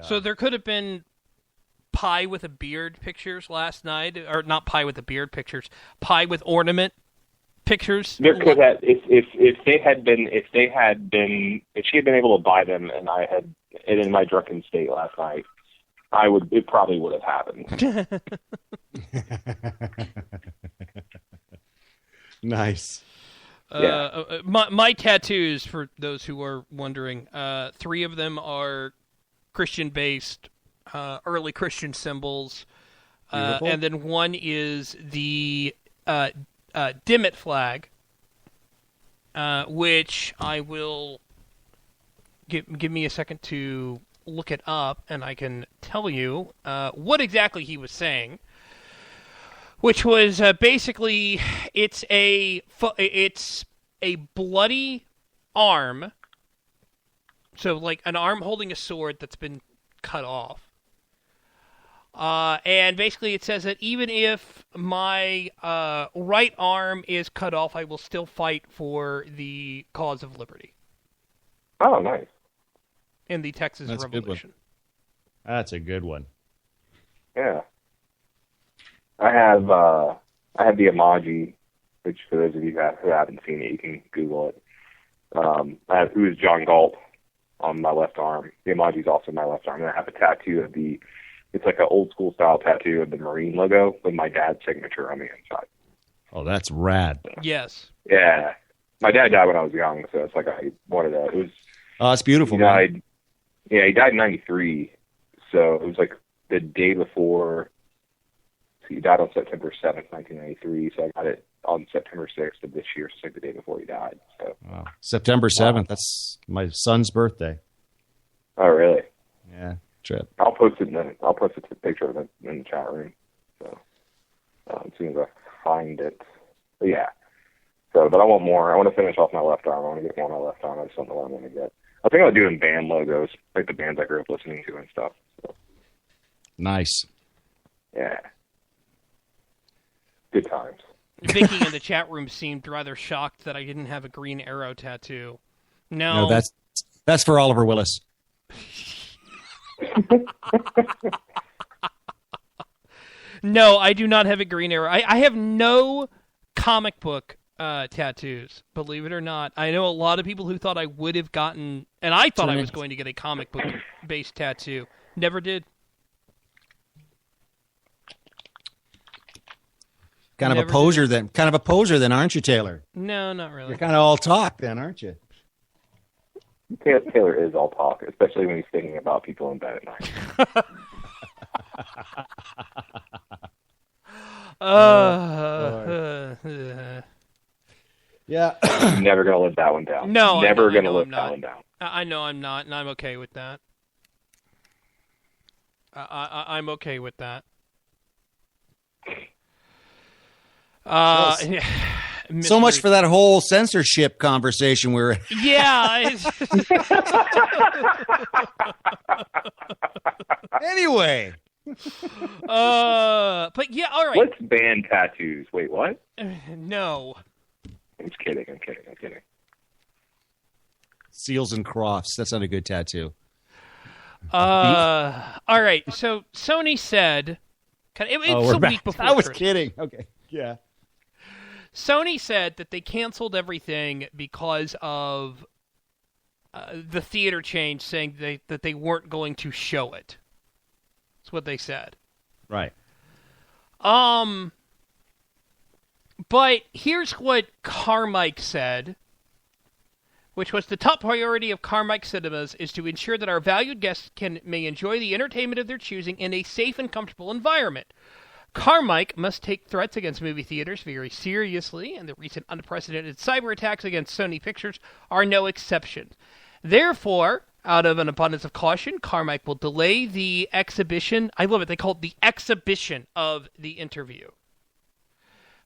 God. So there could have been pie with a beard pictures last night, or not pie with a beard pictures, pie with ornament pictures. There could have, if she had been able to buy them, and I had it in my drunken state last night, it probably would have happened. Nice. My tattoos, for those who are wondering, 3 of them are Christian-based, early Christian symbols, and then one is the Dimmet flag, which I will give me a second to look it up, and I can tell you what exactly he was saying. Which was basically, it's a bloody arm, so like an arm holding a sword that's been cut off. And basically it says that even if my right arm is cut off, I will still fight for the cause of liberty. Oh, nice. In the Texas Revolution. That's a good one. Yeah. I have the emoji, which for those of you who haven't seen it, you can Google it. I have "Who is John Galt" on my left arm. The emoji's also on my left arm. And I have a tattoo of it's like an old school style tattoo of the Marine logo with my dad's signature on the inside. Oh, that's rad. Yes. Yeah. My dad died when I was young, so it's like I wanted to. It was. Oh, it's beautiful, man. Yeah, he died in '93, so it was like the day before. He died on September 7th, 1993, so I got it on September 6th of this year, so it's like the day before he died. So. Wow. September 7th, that's my son's birthday. Oh, really? Yeah, trip. I'll post it the picture of it in the chat room. So as soon as I find it. But yeah. So, but I want more. I want to finish off my left arm. I want to get more on my left arm. I just don't know what I'm going to get. I think I'll do in band logos, like the bands I grew up listening to and stuff. So. Nice. Yeah. Good times. Vicky in the chat room seemed rather shocked that I didn't have a Green Arrow tattoo. No, that's for Oliver Willis. No, I do not have a Green Arrow. I have no comic book tattoos, believe it or not. I know a lot of people who thought I would have gotten, and I thought I was going to get a comic book-based tattoo. Never did. Kind of a poser then, aren't you, Taylor? No, not really. You're kind of all talk then, aren't you? Taylor is all talk, especially when he's thinking about people in bed at night. Yeah. Never going to live that one down. No. Never going to live that one down. I know I'm not, and I'm okay with that. I'm okay with that. So much for that whole censorship conversation we were in. Yeah. Anyway. But yeah, all right. Let's ban tattoos. Wait, what? No. I'm just kidding. I'm kidding. Seals and Crofts. That's not a good tattoo. All right. So Sony said, it's a week before. I was kidding. Okay. Yeah. Sony said that they canceled everything because of the theater chain saying that they weren't going to show it. That's what they said. Right. But here's what Carmike said, which was the top priority of Carmike Cinemas is to ensure that our valued guests may enjoy the entertainment of their choosing in a safe and comfortable environment. Carmike must take threats against movie theaters very seriously, and the recent unprecedented cyber attacks against Sony Pictures are no exception. Therefore, out of an abundance of caution, Carmike will delay the exhibition. I love it. They call it the exhibition of the interview.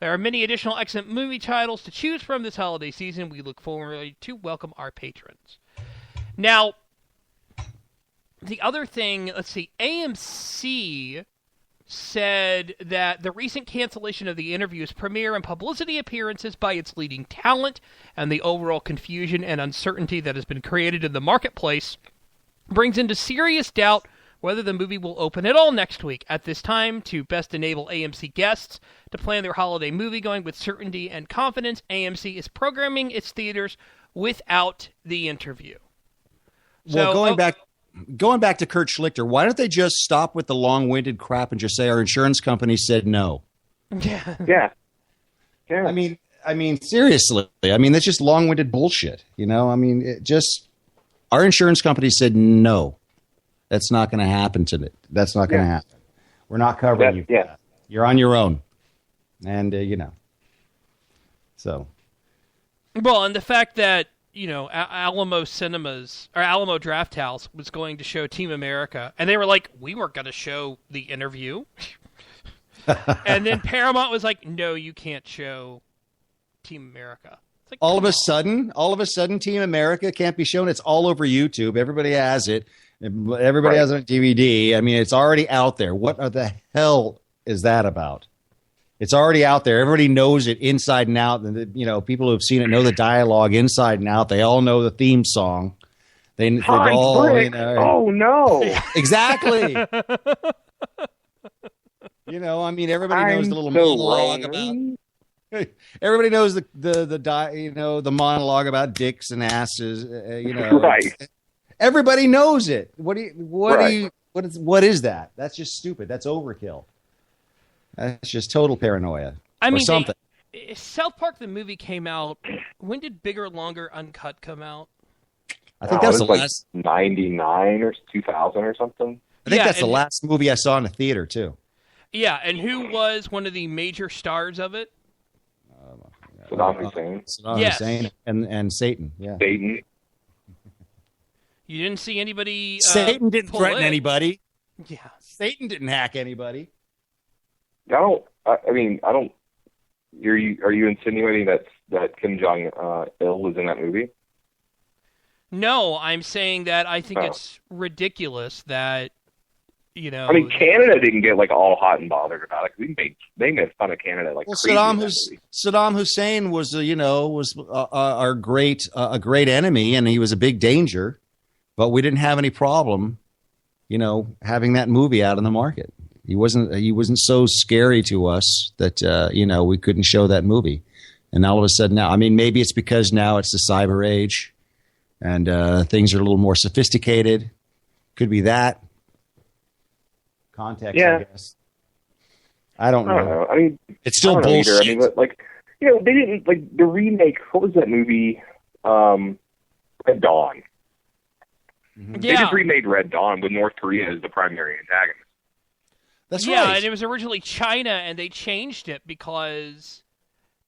There are many additional excellent movie titles to choose from this holiday season. We look forward to welcome our patrons. Now, the other thing, let's see, AMC said that the recent cancellation of the interview's premiere and publicity appearances by its leading talent and the overall confusion and uncertainty that has been created in the marketplace brings into serious doubt whether the movie will open at all next week. At this time, to best enable AMC guests to plan their holiday moviegoing with certainty and confidence, AMC is programming its theaters without the interview. Well, going back to Kurt Schlichter, why don't they just stop with the long-winded crap and just say our insurance company said no? Yeah. Yeah. I mean, seriously. I mean, that's just long-winded bullshit. I mean, our insurance company said no. That's not going to happen to it. That's not going to happen. We're not covering you. Yeah. You're on your own. And, so. Well, and the fact that, Alamo Cinemas, or Alamo Drafthouse was going to show Team America, and they were like, we weren't going to show the interview. And then Paramount was like, no, you can't show Team America. It's like, all of a sudden, Team America can't be shown. It's all over YouTube. Everybody has it. Everybody has it on DVD. I mean, it's already out there. What the hell is that about? It's already out there. Everybody knows it inside and out. And people who have seen it know the dialogue inside and out. They all know the theme song. They've all, oh no! Exactly. I mean, everybody knows the little monologue about. Everybody knows the monologue about dicks and asses. Right. Everybody knows it. What is that? That's just stupid. That's overkill. That's just total paranoia. I mean, something. South Park the movie came out. When did Bigger, Longer, Uncut come out? I think that's the like last 99 or 2000 or something. I think that's the last movie I saw in a theater too. Yeah, and who was one of the major stars of it? Saddam Hussein. Saddam Hussein and Satan. Yeah. Satan. You didn't see anybody. Satan didn't threaten anybody. Yeah. Satan didn't hack anybody. I don't. Are you insinuating that Kim Jong Il was in that movie? No, I'm saying that I think it's ridiculous that I mean, Canada didn't get all hot and bothered about it. They made fun of Canada crazy. Saddam Hussein was our a great enemy, and he was a big danger, but we didn't have any problem, having that movie out in the market. He wasn't so scary to us that we couldn't show that movie. And all of a sudden now, I mean, maybe it's because now it's the cyber age, and things are a little more sophisticated. Could be that. Context, I guess. I don't know. I mean, it's still bullshit. I mean, but they didn't the remake. What was that movie? Red Dawn. Mm-hmm. Yeah. They just remade Red Dawn with North Korea as the primary antagonist. That's right. right. And it was originally China, and they changed it because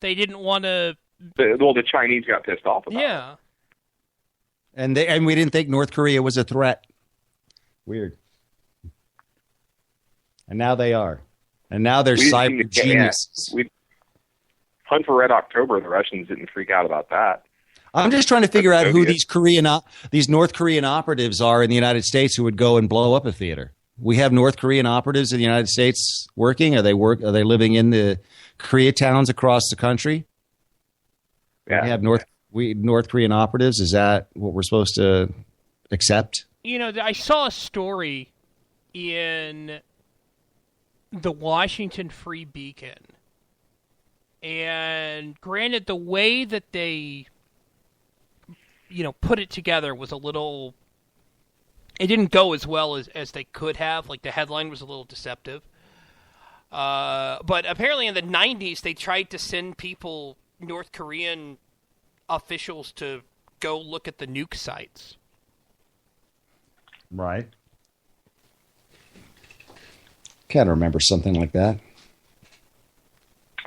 they didn't want to. The Chinese got pissed off about it. Yeah. And we didn't think North Korea was a threat. Weird. And now they are. And now they're cyber geniuses. Hunt for Red October, the Russians didn't freak out about that. I'm just trying to figure out who these North Korean operatives are in the United States who would go and blow up a theater. We have North Korean operatives in the United States working. Are they living in the Koreatowns across the country? Yeah. We have North Korean operatives. Is that what we're supposed to accept? I saw a story in the Washington Free Beacon, and granted, the way that they put it together was a little. It didn't go as well as they could have. The headline was a little deceptive. But apparently in the 90s, they tried to send North Korean officials, to go look at the nuke sites. Right. Can't remember something like that.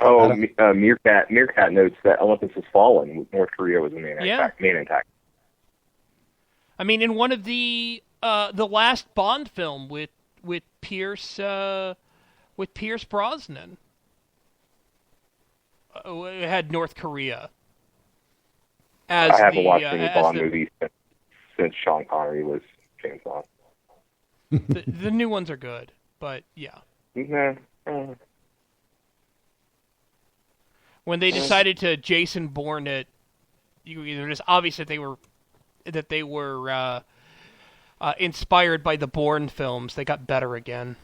Oh, Meerkat notes that Olympus has fallen. North Korea was the main attack. I mean, in one of the last Bond film with Pierce Brosnan, it had North Korea. I haven't watched any Bond movies since Sean Connery was James Bond. The new ones are good, but yeah. When they decided to Jason Bourne it, it was obvious that they were inspired by the Bourne films. They got better again.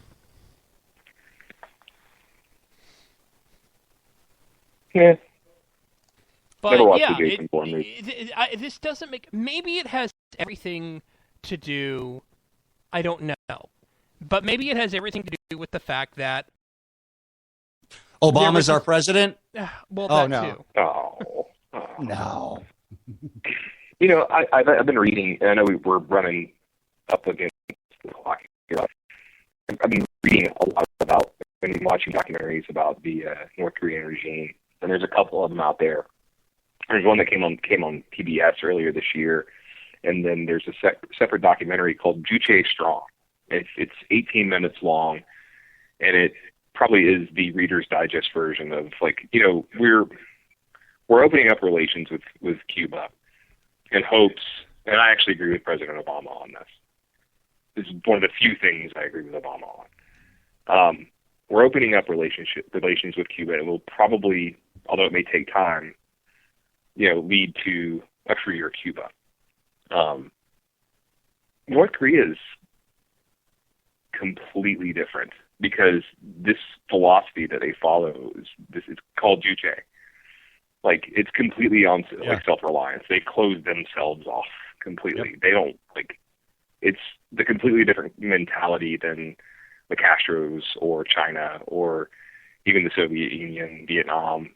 Yeah. But Never watched yeah, the Jason Bourne movie. this doesn't make. Maybe it has everything to do. I don't know, but maybe it has everything to do with the fact that Obama's our president? well, Oh, that no. too. Oh. No. You know, I've been reading, and I know we're running up against the clock here. I've been reading a lot about and watching documentaries about the North Korean regime, and there's a couple of them out there. There's one that came on PBS earlier this year, and then there's a separate documentary called Juche Strong. It's 18 minutes long, and it probably is the Reader's Digest version of, like, you know, we're opening up relations with Cuba in hopes, and I actually agree with President Obama on this. This is one of the few things I agree with Obama on. We're opening up relations with Cuba. It will probably, although it may take time, you know, lead to a freer Cuba. North Korea is completely different because this philosophy that they follow is called Juche. Like, it's completely on like self-reliance. They close themselves off completely. Yep. They don't, like, it's the completely different mentality than the Castros or China or even the Soviet Union, Vietnam.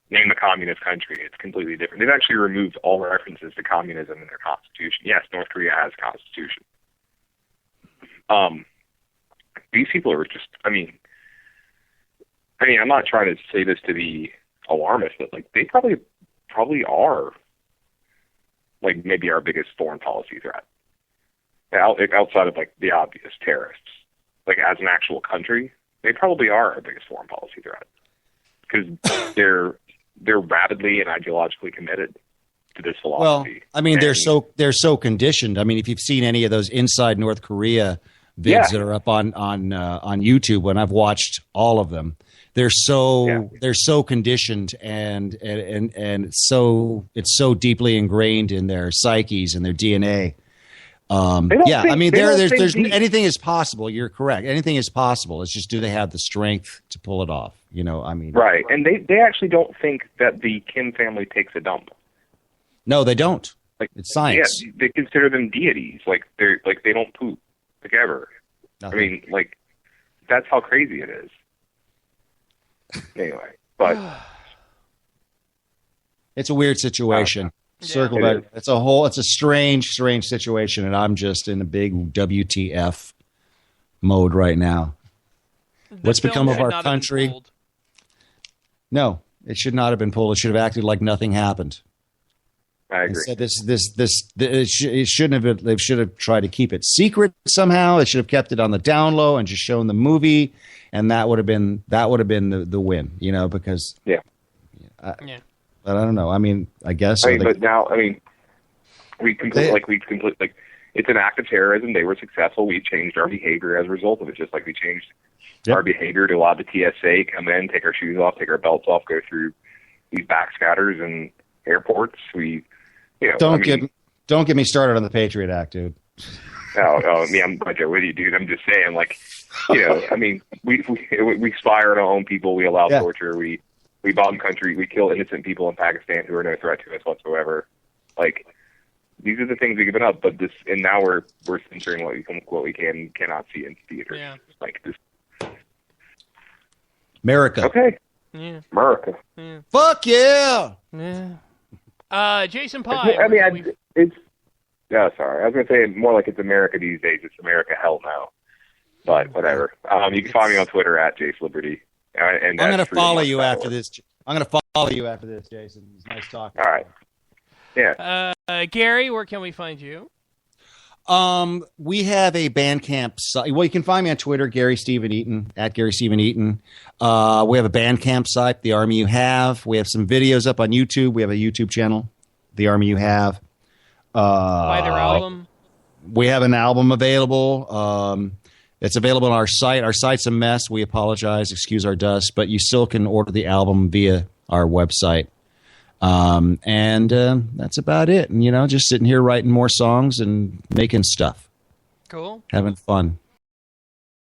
Name a communist country. It's completely different. They've actually removed all references to communism in their constitution. Yes, North Korea has a constitution. These people are just, I mean, I'm not trying to say this to be alarmist, but, like, they probably are, like, maybe our biggest foreign policy threat. Outside of, like, the obvious terrorists. Like, as an actual country, they probably are our biggest foreign policy threat. Because they're rapidly and ideologically committed to this philosophy. Well, I mean, they're so conditioned. I mean, if you've seen any of those Inside North Korea vids that are up on YouTube, when I've watched all of them, they're so conditioned and it's so deeply ingrained in their psyches and their DNA. There's anything is possible. You're correct. Anything is possible. It's just, do they have the strength to pull it off? You know, I mean, right. And they actually don't think that the Kim family takes a dump. No, they don't. Like, it's science. Yeah, they consider them deities. Like, they don't poop, like, ever. Nothing. I mean, like, that's how crazy it is. Anyway, but it's a weird situation. Circle back. It's a strange situation, and I'm just in a big WTF mode right now. What's become of our country? No, it should not have been pulled. It should have acted like nothing happened. I agree. Said it shouldn't have been. They should have tried to keep it secret somehow. They should have kept it on the down low and just shown the movie, and that would have been the win. You know, because But I don't know. I mean, I guess. But now, we completely it's an act of terrorism. They were successful. We changed our behavior as a result of it, just like we changed our behavior to allow the TSA come in, take our shoes off, take our belts off, go through these backscatters and airports. Don't get me started on the Patriot Act, dude. I'm with you, dude. I'm just saying, like, you know, I mean, we spy on our own people. We allow torture. We bomb country. We kill innocent people in Pakistan who are no threat to us whatsoever. Like, these are the things we've given up. But now we're censoring what we cannot see in theaters. Yeah. Like this. America. Okay. Yeah. America. Yeah. Fuck yeah. Yeah. Jason Pye. Sorry. I was going to say more like it's America these days. It's America, hell no. But whatever. You can find me on Twitter at JaceLiberty. And I'm going to follow you after this. I'm going to follow you after this, Jason. It's nice talking. All right. Yeah. Gary, where can we find you? We have a Bandcamp site. Well, you can find me on Twitter, Gary Stephen Eaton, at Gary Stephen Eaton. We have a Bandcamp site, The Army You Have. We have some videos up on YouTube. We have a YouTube channel, The Army You Have. Buy their album. We have an album available. It's available on our site. Our site's a mess. We apologize. Excuse our dust. But you still can order the album via our website. And that's about it. And, just sitting here writing more songs and making stuff. Cool. having fun.